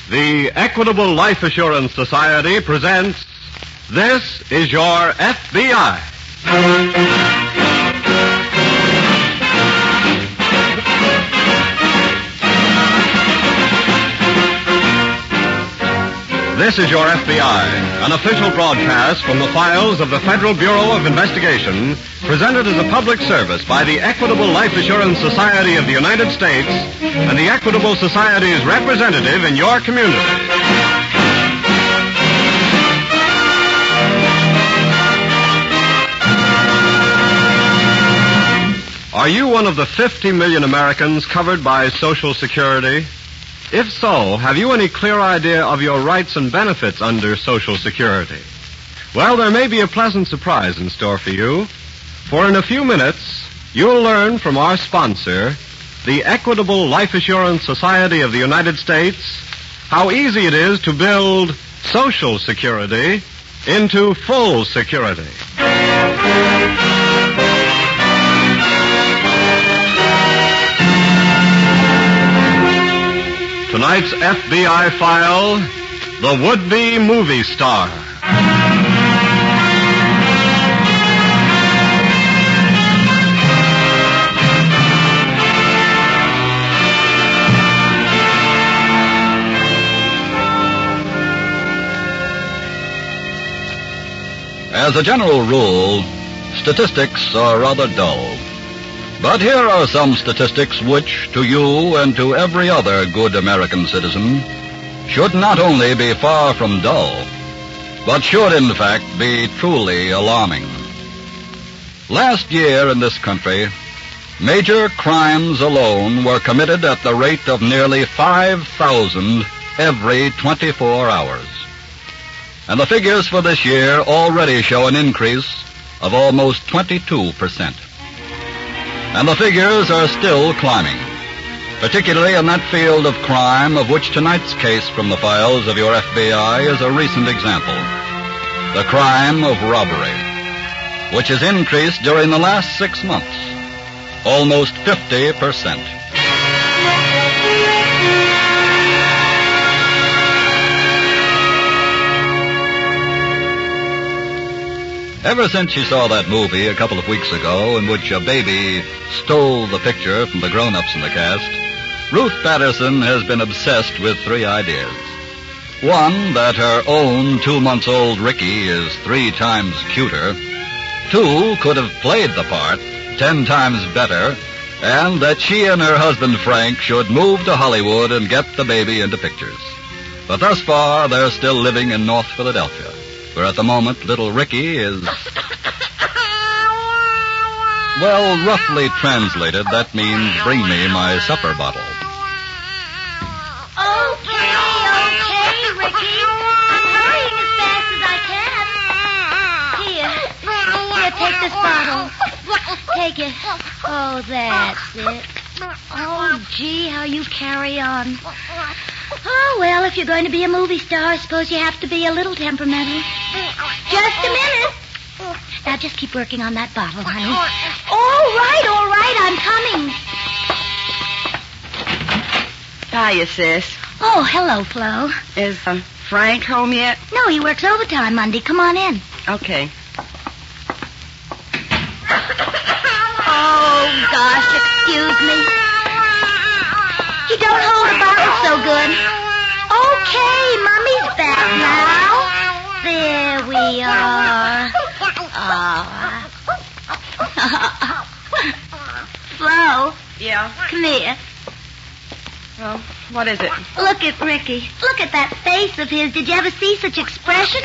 The Equitable Life Assurance Society presents This Is Your FBI. This is Your FBI, an official broadcast from the files of the Federal Bureau of Investigation, presented as a public service by the Equitable Life Assurance Society of the United States and the Equitable Society's representative in your community. Are you one of the 50 million Americans covered by Social Security? If so, have you any clear idea of your rights and benefits under Social Security? Well, there may be a pleasant surprise in store for you. For in a few minutes, you'll learn from our sponsor, the Equitable Life Assurance Society of the United States, how easy it is to build Social Security into full security. Tonight's FBI file, the would-be movie star. As a general rule, statistics are rather dull. But here are some statistics which, to you and to every other good American citizen, should not only be far from dull, but should in fact be truly alarming. Last year in this country, major crimes alone were committed at the rate of nearly 5,000 every 24 hours. And the figures for this year already show an increase of almost 22%. And the figures are still climbing, particularly in that field of crime of which tonight's case from the files of your FBI is a recent example. The crime of robbery, which has increased during the last 6 months, almost 50%. Ever since she saw that movie a couple of weeks ago in which a baby stole the picture from the grown-ups in the cast, Ruth Patterson has been obsessed with 3 ideas. One, that her own 2-month-old Ricky is 3 times cuter. 2, could have played the part 10 times better. And that she and her husband Frank should move to Hollywood and get the baby into pictures. But thus far, they're still living in North Philadelphia, where at the moment little Ricky is... Well, roughly translated, that means bring me my supper bottle. Okay, Ricky. I'm hurrying as fast as I can. Here, take this bottle. Take it. Oh, that's it. Oh, gee, how you carry on. Oh, well, if you're going to be a movie star, I suppose you have to be a little temperamental. Just a minute. Now, just keep working on that bottle, honey. All right, I'm coming. Hiya, sis. Oh, hello, Flo. Is Frank home yet? No, he works overtime Monday. Come on in. Okay. Oh, gosh, excuse me. He don't hold the bottle so good. Okay, Mummy's back now. There we are. Flo. Yeah? Come here. Well, what is it? Look at Ricky. Look at that face of his. Did you ever see such expression?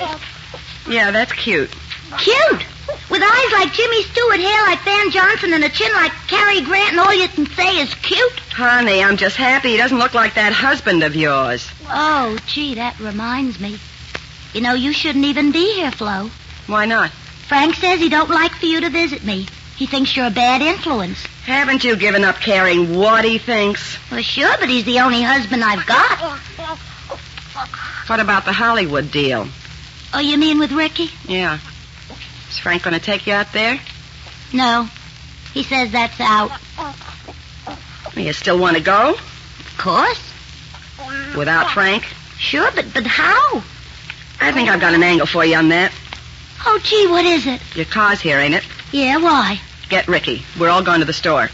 Yeah, that's cute. Cute. With eyes like Jimmy Stewart, hair like Van Johnson, and a chin like Cary Grant, and all you can say is cute? Honey, I'm just happy he doesn't look like that husband of yours. Oh, gee, that reminds me. You know, you shouldn't even be here, Flo. Why not? Frank says he don't like for you to visit me. He thinks you're a bad influence. Haven't you given up caring what he thinks? Well, sure, but he's the only husband I've got. What about the Hollywood deal? Oh, you mean with Ricky? Yeah. Is Frank going to take you out there? No. He says that's out. You still want to go? Of course. Without Frank? Sure, but how? I think I've got an angle for you on that. Oh, gee, what is it? Your car's here, ain't it? Yeah, why? Get Ricky. We're all going to the store.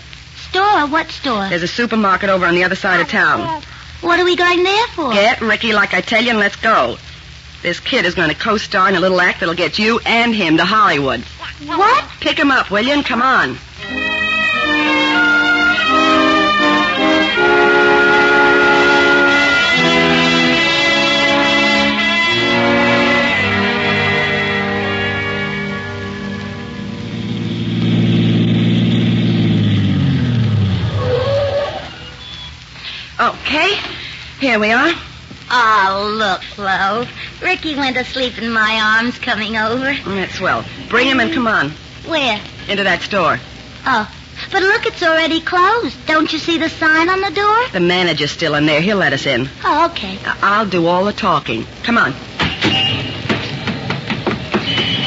Store? What store? There's a supermarket over on the other side of town. What are we going there for? Get Ricky like I tell you and let's go. This kid is going to co-star in a little act that'll get you and him to Hollywood. What? Pick him up, will you? And come on. Okay, here we are. Oh, look, Flo. Ricky went to sleep in my arms coming over. That's swell. Bring him and come on. Where? Into that store. Oh, but look, it's already closed. Don't you see the sign on the door? The manager's still in there. He'll let us in. Oh, okay. I'll do all the talking. Come on.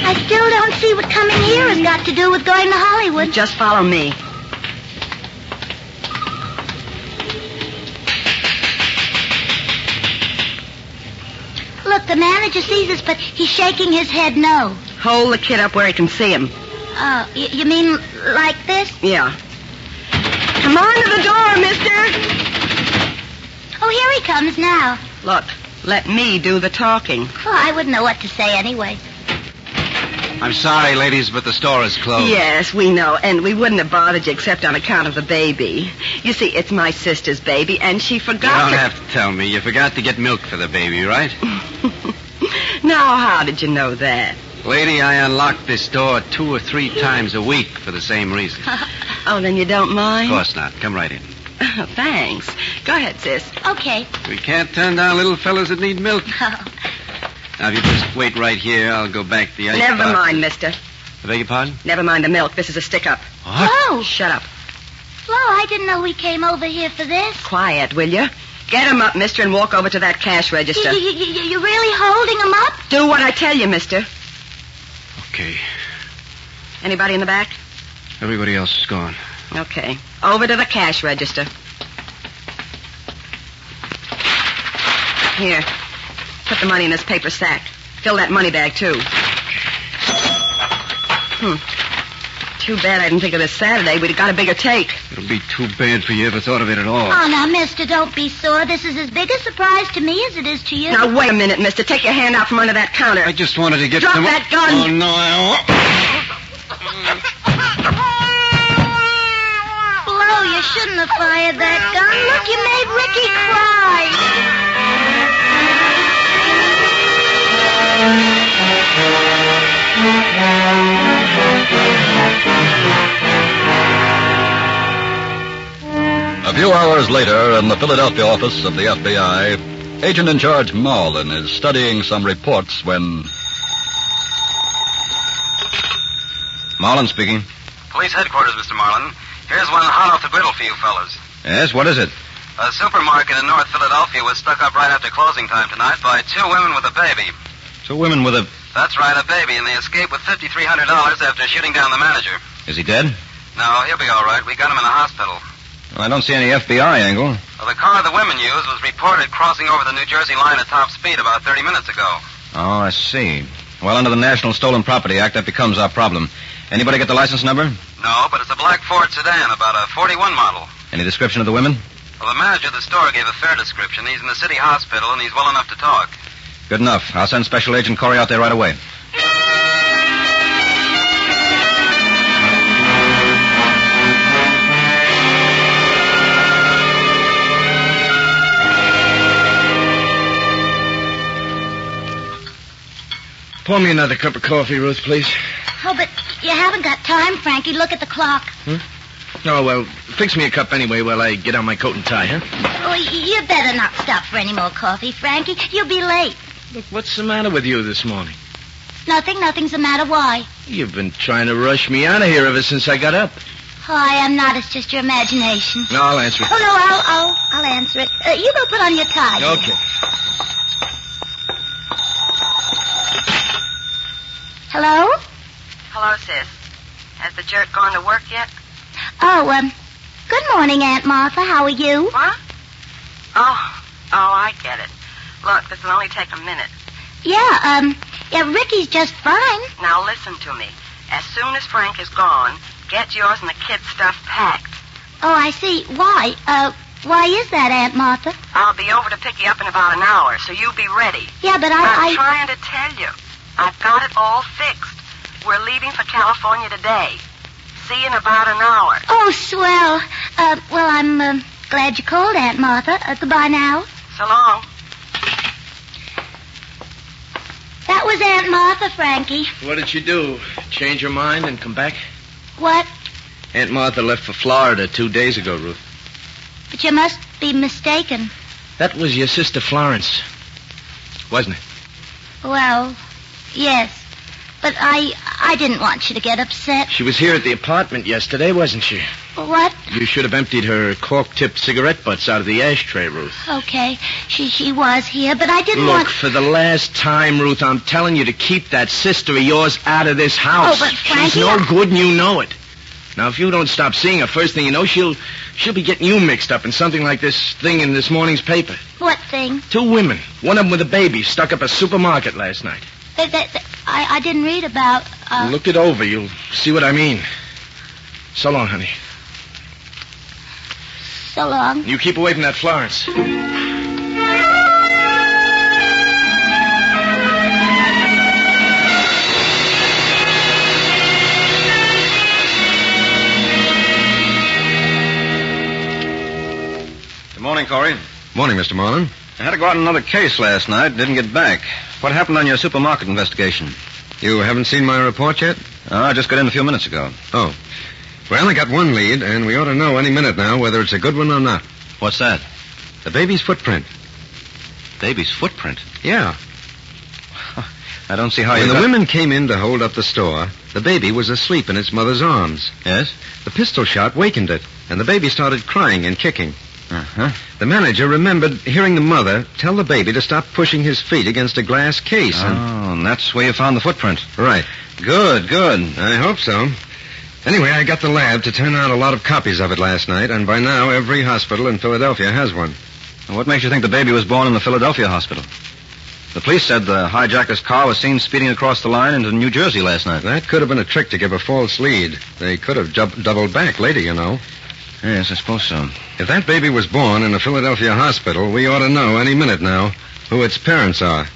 I still don't see what coming here has got to do with going to Hollywood. Just follow me. Look, the manager sees us, but he's shaking his head no. Hold the kid up where he can see him. Oh, you mean like this? Yeah. Come on to the door, mister. Oh, here he comes now. Look, let me do the talking. Oh, I wouldn't know what to say anyway. I'm sorry, ladies, but the store is closed. Yes, we know, and we wouldn't have bothered you except on account of the baby. You see, it's my sister's baby, and she You forgot don't have to tell me. You forgot to get milk for the baby, right? Now, how did you know that? Lady, I unlock this door 2 or 3 times a week for the same reason. Oh, then you don't mind? Of course not. Come right in. Oh, thanks. Go ahead, sis. Okay. We can't turn down little fellas that need milk. Now, if you just wait right here, I'll go back to the ice Never box. mind, mister. I beg your pardon? Never mind the milk. This is a stick-up. What? Flo! Shut up. Flo, I didn't know we came over here for this. Quiet, will you? Get him up, mister, and walk over to that cash register. You're really holding him up? Do what I tell you, mister. Okay. Anybody in the back? Everybody else is gone. Okay. Over to the cash register. Here. Put the money in this paper sack. Fill that money bag, too. Too bad I didn't think of this Saturday. We'd have got a bigger take. It'll be too bad for you ever thought of it at all. Oh, now, mister, don't be sore. This is as big a surprise to me as it is to you. Now, wait a minute, mister. Take your hand out from under that counter. I just wanted to get Drop some... that gun. Oh, no, Flo, you shouldn't have fired that gun. Look, you made Ricky cry. A few hours later, in the Philadelphia office of the FBI, Agent in Charge Marlin is studying some reports when... Marlin speaking. Police headquarters, Mr. Marlin. Here's one hot off the griddle for you fellas. Yes, what is it? A supermarket in North Philadelphia was stuck up right after closing time tonight by 2 women with a baby. 2 women with a... That's right, a baby, and they escaped with $5,300 after shooting down the manager. Is he dead? No, he'll be all right. We got him in the hospital. Well, I don't see any FBI angle. Well, the car the women used was reported crossing over the New Jersey line at top speed about 30 minutes ago. Oh, I see. Well, under the National Stolen Property Act, that becomes our problem. Anybody get the license number? No, but it's a black Ford sedan, about a 41 model. Any description of the women? Well, the manager of the store gave a fair description. He's in the city hospital, and he's well enough to talk. Good enough. I'll send Special Agent Corey out there right away. Pour me another cup of coffee, Ruth, please. Oh, but you haven't got time, Frankie. Look at the clock. Oh, well, fix me a cup anyway while I get on my coat and tie, huh? Oh, you better not stop for any more coffee, Frankie. You'll be late. Look, what's the matter with you this morning? Nothing's the matter. Why? You've been trying to rush me out of here ever since I got up. Oh, I am not. It's just your imagination. No, I'll answer it. Oh, no, I'll answer it. You go put on your tie. Okay. Hello? Hello, sis. Has the jerk gone to work yet? Oh, good morning, Aunt Martha. How are you? What? Oh, I get it. Look, this will only take a minute. Yeah, Ricky's just fine. Now listen to me. As soon as Frank is gone, get yours and the kid's stuff packed. Oh, I see. Why? Why is that, Aunt Martha? I'll be over to pick you up in about an hour, so you be ready. Yeah, but I'm trying to tell you. I've got it all fixed. We're leaving for California today. See you in about an hour. Oh, swell. Well, I'm glad you called, Aunt Martha. Goodbye now. So long. That was Aunt Martha, Frankie. What did you do? Change your mind and come back? What? Aunt Martha left for Florida 2 days ago, Ruth. But you must be mistaken. That was your sister Florence, wasn't it? Well, yes. But I didn't want you to get upset. She was here at the apartment yesterday, wasn't she? What? You should have emptied her cork-tipped cigarette butts out of the ashtray, Ruth. Okay. She was here, but I didn't Look, want... for the last time, Ruth, I'm telling you to keep that sister of yours out of this house. Oh, but Frankie... She's no good and you know it. Now, if you don't stop seeing her, first thing you know, she'll be getting you mixed up in something like this thing in this morning's paper. What thing? 2 women, one of them with a baby, stuck up a supermarket last night. I didn't read about... Look it over. You'll see what I mean. So long, honey. So long. You keep away from that Florence. Good morning, Corey. Morning, Mr. Marlin. I had to go out on another case last night. Didn't get back. What happened on your supermarket investigation? You haven't seen my report yet? I just got in a few minutes ago. Oh. Well, I got one lead, and we ought to know any minute now whether it's a good one or not. What's that? The baby's footprint. Baby's footprint? Yeah. I don't see how When you the women came in to hold up the store, the baby was asleep in its mother's arms. Yes? The pistol shot wakened it, and the baby started crying and kicking. Uh-huh. The manager remembered hearing the mother tell the baby to stop pushing his feet against a glass case. And that's where you found the footprint. Right. Good. I hope so. Anyway, I got the lab to turn out a lot of copies of it last night, and by now every hospital in Philadelphia has one. What makes you think the baby was born in the Philadelphia hospital? The police said the hijacker's car was seen speeding across the line into New Jersey last night. That could have been a trick to give a false lead. They could have doubled back later, you know. Yes, I suppose so. If that baby was born in a Philadelphia hospital, we ought to know any minute now who its parents are.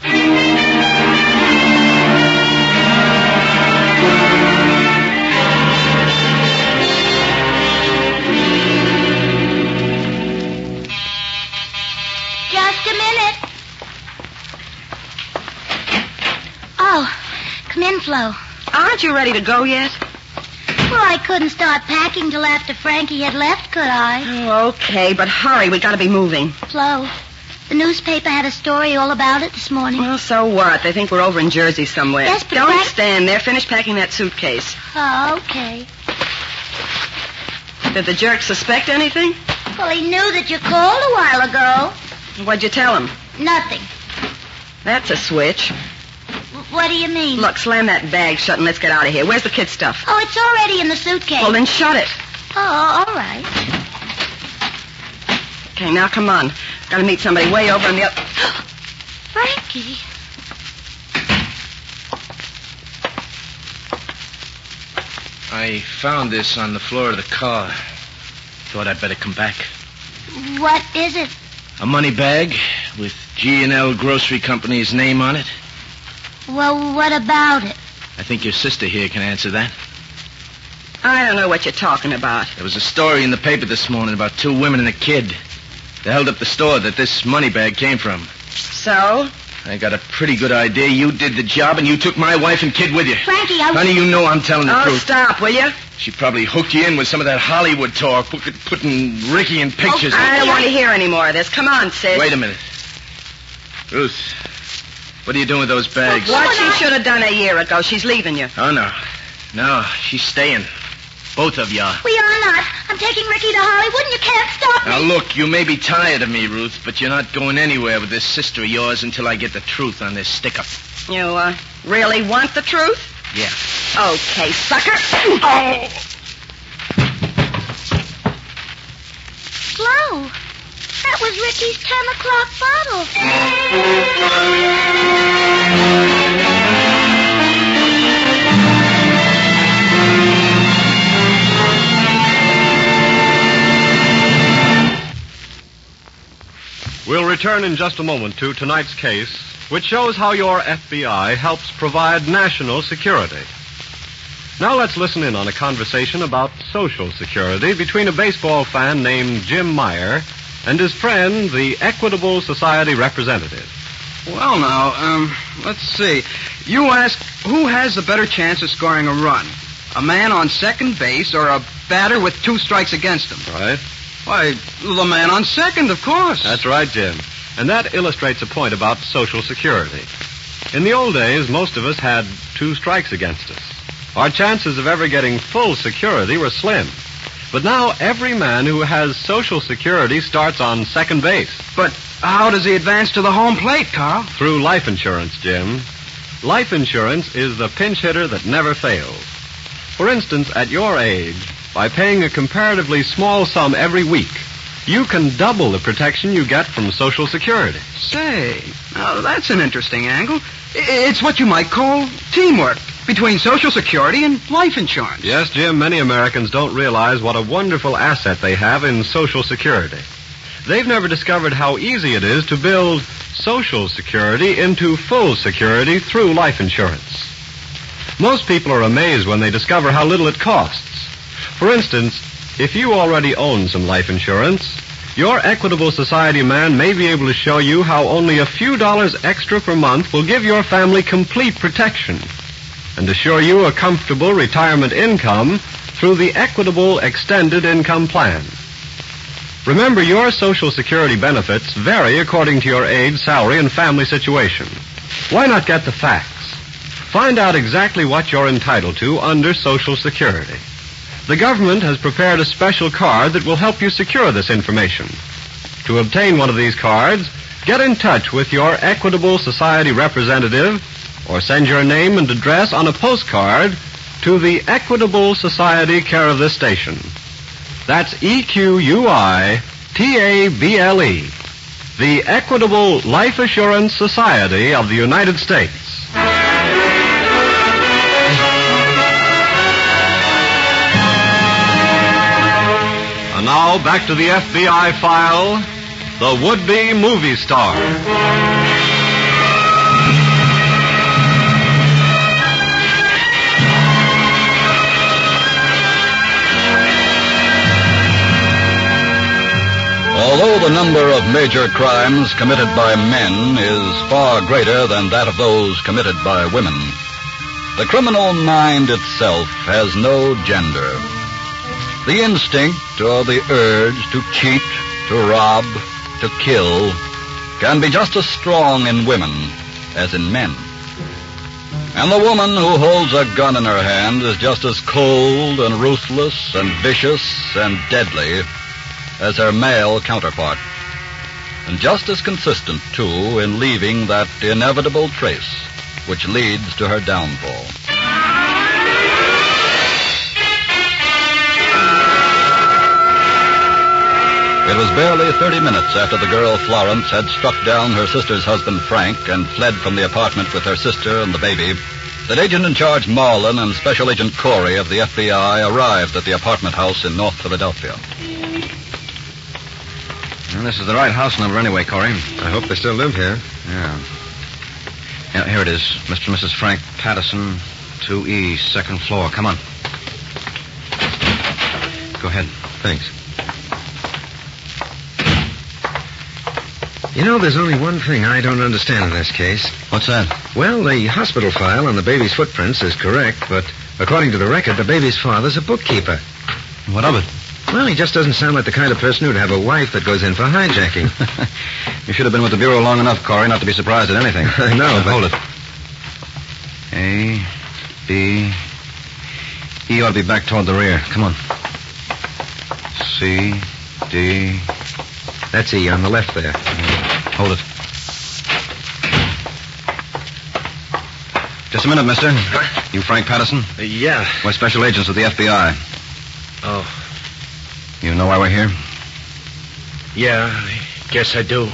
Just a minute. Oh, come in, Flo. Aren't you ready to go yet? Well, I couldn't start packing till after Frankie had left, could I? Oh, okay, but hurry. We got to be moving. Flo, the newspaper had a story all about it this morning. Well, so what? They think we're over in Jersey somewhere. Yes, but Don't Frank... stand there. Finish packing that suitcase. Oh, okay. Did the jerk suspect anything? Well, he knew that you called a while ago. What'd you tell him? Nothing. That's a switch. What do you mean? Look, slam that bag shut and let's get out of here. Where's the kid's stuff? Oh, it's already in the suitcase. Well, then shut it. Oh, all right. Okay, now come on. Got to meet somebody way over on the other... Frankie. I found this on the floor of the car. Thought I'd better come back. What is it? A money bag with G&L Grocery Company's name on it. Well, what about it? I think your sister here can answer that. I don't know what you're talking about. There was a story in the paper this morning about 2 women and a kid. They held up the store that this money bag came from. So? I got a pretty good idea. You did the job and you took my wife and kid with you. Frankie, Honey, you know I'm telling the truth. Oh, stop, will you? She probably hooked you in with some of that Hollywood talk, putting Ricky in pictures. I don't want to hear any more of this. Come on, sis. Wait a minute. Ruth, what are you doing with those bags? What she should have done a year ago. She's leaving you. Oh, no. No, she's staying. Both of you are. We are not. I'm taking Ricky to Hollywood and you can't stop me. Now, look, you may be tired of me, Ruth, but you're not going anywhere with this sister of yours until I get the truth on this stick-up. You, really want the truth? Yeah. Okay, sucker. Oh! Flo, that was Ricky's 10 o'clock bottle. return in just a moment to tonight's case, which shows how your FBI helps provide national security. Now let's listen in on a conversation about Social Security between a baseball fan named Jim Meyer and his friend, the Equitable Society representative. Well, now, let's see. You ask, who has the better chance of scoring a run? A man on second base or a batter with 2 strikes against him? Right. Why, the man on second, of course. That's right, Jim. And that illustrates a point about Social Security. In the old days, most of us had 2 strikes against us. Our chances of ever getting full security were slim. But now every man who has Social Security starts on second base. But how does he advance to the home plate, Carl? Through life insurance, Jim. Life insurance is the pinch hitter that never fails. For instance, at your age, by paying a comparatively small sum every week, you can double the protection you get from Social Security. Say, now that's an interesting angle. It's what you might call teamwork between Social Security and life insurance. Yes, Jim, many Americans don't realize what a wonderful asset they have in Social Security. They've never discovered how easy it is to build Social Security into full security through life insurance. Most people are amazed when they discover how little it costs. For instance, if you already own some life insurance, your Equitable Society man may be able to show you how only a few dollars extra per month will give your family complete protection and assure you a comfortable retirement income through the Equitable Extended Income Plan. Remember, your Social Security benefits vary according to your age, salary, and family situation. Why not get the facts? Find out exactly what you're entitled to under Social Security. The government has prepared a special card that will help you secure this information. To obtain one of these cards, get in touch with your Equitable Society representative or send your name and address on a postcard to the Equitable Society, care of this station. That's EQUITABLE, the Equitable Life Assurance Society of the United States. And now, back to the FBI file, the would-be movie star. Although the number of major crimes committed by men is far greater than that of those committed by women, the criminal mind itself has no gender. The instinct or the urge to cheat, to rob, to kill can be just as strong in women as in men. And the woman who holds a gun in her hand is just as cold and ruthless and vicious and deadly as her male counterpart, and just as consistent, too, in leaving that inevitable trace which leads to her downfall. It was barely 30 minutes after the girl Florence had struck down her sister's husband Frank and fled from the apartment with her sister and the baby that Agent in Charge Marlin and Special Agent Corey of the FBI arrived at the apartment house in North Philadelphia. Well, this is the right house number anyway, Corey. I hope they still live here. Yeah, here it is. Mr. and Mrs. Frank Patterson, 2E, second floor. Come on. Go ahead. Thanks. You know, there's only one thing I don't understand in this case. What's that? Well, the hospital file on the baby's footprints is correct, but according to the record, the baby's father's a bookkeeper. What of it? Well, he just doesn't sound like the kind of person who'd have a wife that goes in for hijacking. You should have been with the Bureau long enough, Corey, not to be surprised at anything. I know, but... Hold it. A, B... E ought to be back toward the rear. Come on. C, D... That's E on the left there. Hold it. Just a minute, mister. You Frank Patterson? Yeah. We're special agents of the FBI. Oh. You know why we're here? Yeah, I guess I do.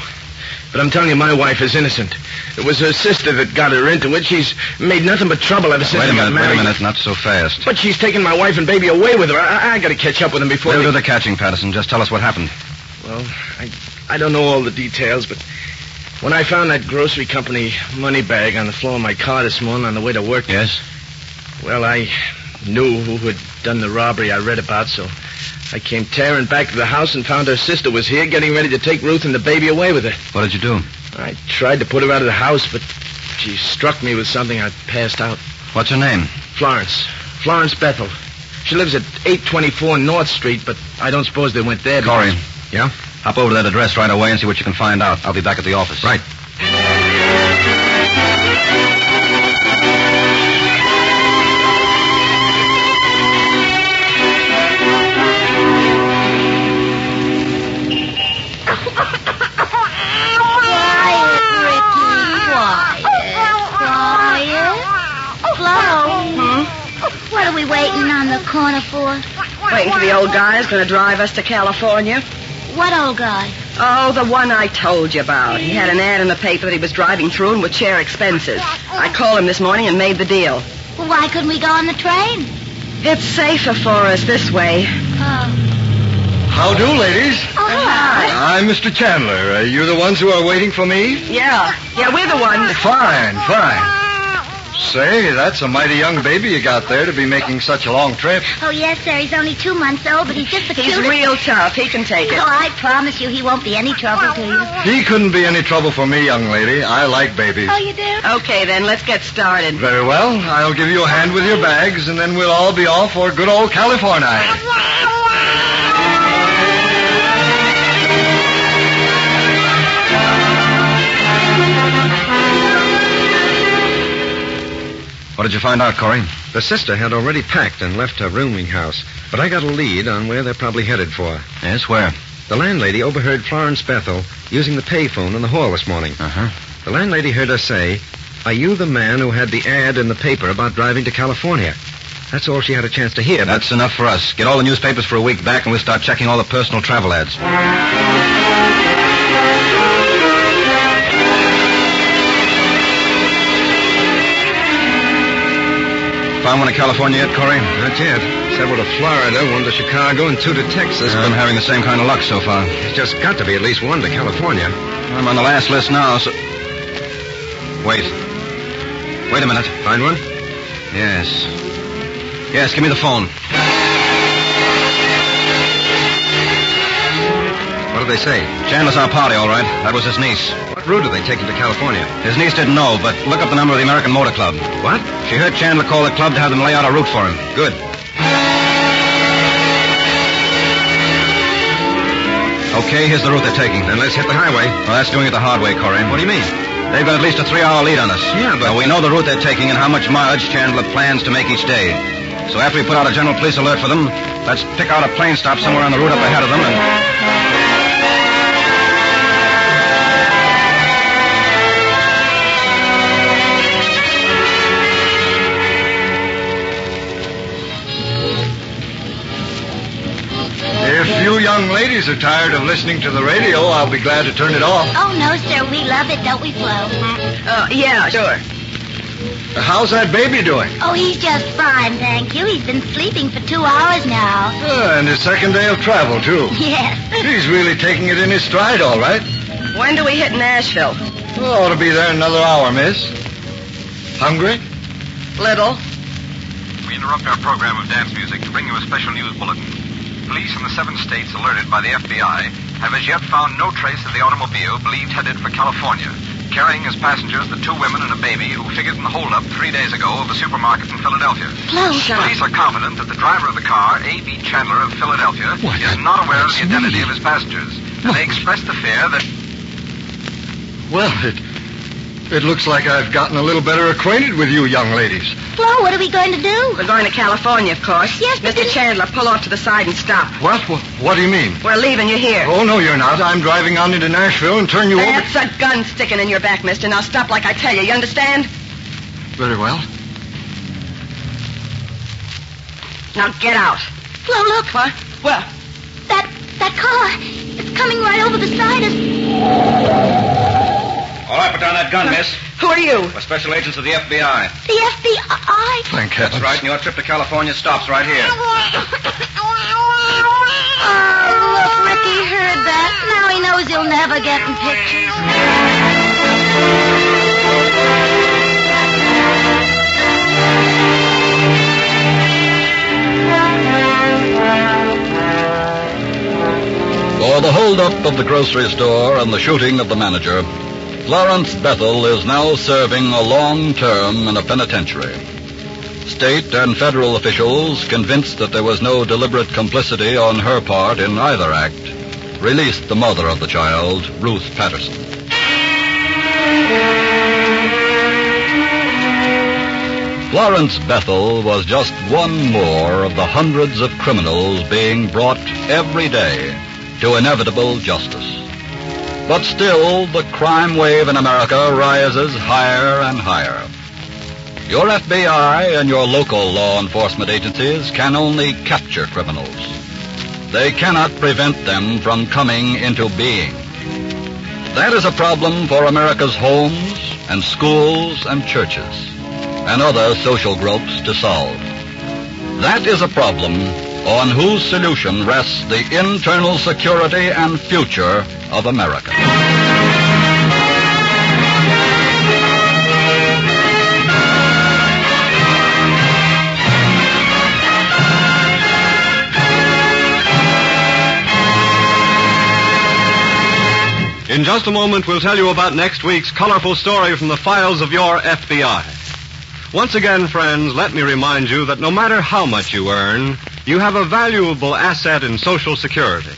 But I'm telling you, my wife is innocent. It was her sister that got her into it. She's made nothing but trouble ever since Wait a they got minute, married. not so fast. But she's taken my wife and baby away with her. I got to catch up with them before We'll they... do the catching, Patterson. Just tell us what happened. Well, I don't know all the details, but when I found that grocery company money bag on the floor of my car this morning on the way to work... Yes? Well, I knew who had done the robbery I read about, so I came tearing back to the house and found her sister was here getting ready to take Ruth and the baby away with her. What did you do? I tried to put her out of the house, but she struck me with something. I passed out. What's her name? Florence. Florence Bethel. She lives at 824 North Street, but I don't suppose they went there. Corey. Yeah? Hop over to that address right away and see what you can find out. I'll be back at the office. Right. What are we waiting on the corner for? Waiting for the old guy who's going to drive us to California. What old guy? Oh, the one I told you about. He had an ad in the paper that he was driving through and would share expenses. I called him this morning and made the deal. Well, why couldn't we go on the train? It's safer for us this way. Oh. How do, ladies? Oh, hi. I'm Mr. Chandler. Are you the ones who are waiting for me? Yeah, we're the ones. Fine. Say, that's a mighty young baby you got there to be making such a long trip. Oh, yes, sir. He's only 2 months old, but he's just the He's cutest. real tough. He can take it. Oh, I promise you he won't be any trouble to you. He couldn't be any trouble for me, young lady. I like babies. Oh, you do? Okay, then, let's get started. Very well. I'll give you a hand with your bags, and then we'll all be off for good old California. What did you find out, Corey? The sister had already packed and left her rooming house, but I got a lead on where they're probably headed for. Yes, where? The landlady overheard Florence Bethel using the payphone in the hall this morning. Uh-huh. The landlady heard her say, "Are you the man who had the ad in the paper about driving to California?" That's all she had a chance to hear. But That's enough for us. Get all the newspapers for a week back, and we'll start checking all the personal travel ads. Found one in California yet, Corey? Not yet. Several to Florida, one to Chicago, and 2 to Texas. I'm having the same kind of luck so far. There's just got to be at least 1 to California. I'm on the last list now, so... Wait a minute. Find one? Yes, give me the phone. What did they say? Chandler's our party, all right. That was his niece. What route are they taking to California? His niece didn't know, but look up the number of the American Motor Club. What? She heard Chandler call the club to have them lay out a route for him. Good. Okay, here's the route they're taking. Then let's hit the highway. Well, that's doing it the hard way, Corey. What do you mean? They've got at least a 3-hour lead on us. Yeah, but... Now, we know the route they're taking and how much mileage Chandler plans to make each day. So after we put out a general police alert for them, let's pick out a plane stop somewhere on the route up ahead of them and... If you young ladies are tired of listening to the radio, I'll be glad to turn it off. Oh, no, sir. We love it, don't we, Flo? Yeah, sure. How's that baby doing? Oh, he's just fine, thank you. He's been sleeping for 2 hours now. And his second day of travel, too. Yes. He's really taking it in his stride, all right. When do we hit Nashville? Oh, ought to be there in another hour, miss. Hungry? Little. We interrupt our program of dance music to bring you a special news bulletin. Police in the 7 states alerted by the FBI have as yet found no trace of the automobile believed headed for California, carrying as passengers the 2 women and a baby who figured in the holdup 3 days ago of a supermarket in Philadelphia. Police are confident that the driver of the car, A.B. Chandler of Philadelphia, is not aware of the identity of his passengers, and they express the fear that... Well, it looks like I've gotten a little better acquainted with you young ladies. Flo, what are we going to do? We're going to California, of course. Yes, but Mr. Chandler, pull off to the side and stop. What do you mean? We're leaving you here. Oh, no, you're not. I'm driving on into Nashville and turn you over... That's a gun sticking in your back, mister. Now stop like I tell you. You understand? Very well. Now get out. Flo, look. What? Well, That car. It's coming right over beside us. All right, put down that gun, miss. who are you? We're special agents of the FBI. The FBI? Thank heavens. That's right, and your trip to California stops right here. Oh, look, Ricky heard that. Now he knows he'll never get in pictures. For the holdup of the grocery store and the shooting of the manager, Florence Bethel is now serving a long term in a penitentiary. State and federal officials, convinced that there was no deliberate complicity on her part in either act, released the mother of the child, Ruth Patterson. Florence Bethel was just one more of the hundreds of criminals being brought every day to inevitable justice. But still, the crime wave in America rises higher and higher. Your FBI and your local law enforcement agencies can only capture criminals. They cannot prevent them from coming into being. That is a problem for America's homes and schools and churches and other social groups to solve. That is a problem on whose solution rests the internal security and future of America. In just a moment, we'll tell you about next week's colorful story from the files of your FBI. Once again, friends, let me remind you that no matter how much you earn, you have a valuable asset in Social Security.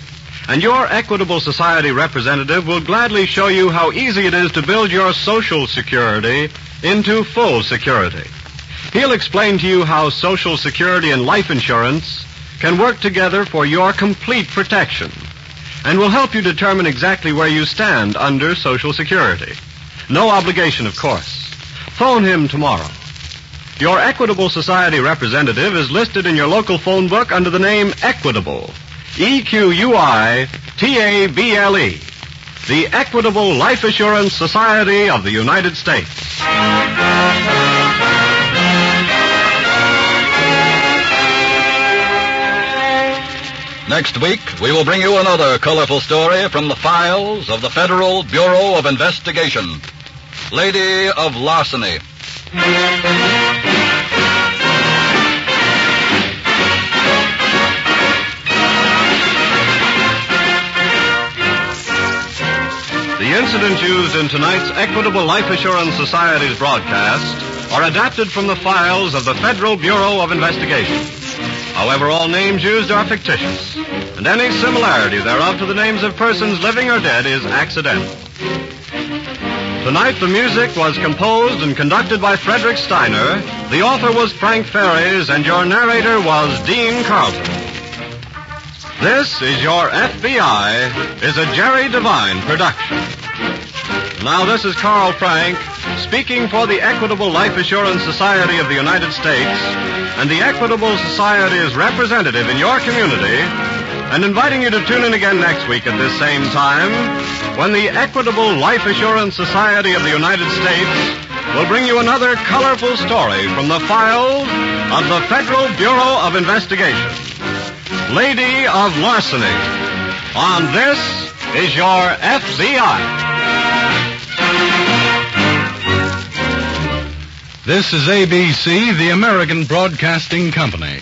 And your Equitable Society representative will gladly show you how easy it is to build your Social Security into full security. He'll explain to you how Social Security and life insurance can work together for your complete protection, and will help you determine exactly where you stand under Social Security. No obligation, of course. Phone him tomorrow. Your Equitable Society representative is listed in your local phone book under the name Equitable. EQUITABLE. The Equitable Life Assurance Society of the United States. Next week, we will bring you another colorful story from the files of the Federal Bureau of Investigation. Lady of Larceny. The incidents used in tonight's Equitable Life Assurance Society's broadcast are adapted from the files of the Federal Bureau of Investigation. However, all names used are fictitious, and any similarity thereof to the names of persons living or dead is accidental. Tonight, the music was composed and conducted by Frederick Steiner. The author was Frank Ferries, and your narrator was Dean Carleton. This is Your FBI is a Jerry Devine production. Now, this is Carl Frank, speaking for the Equitable Life Assurance Society of the United States and the Equitable Society's representative in your community, and inviting you to tune in again next week at this same time when the Equitable Life Assurance Society of the United States will bring you another colorful story from the files of the Federal Bureau of Investigation. Lady of Larceny. On This is Your FBI. This is ABC, the American Broadcasting Company.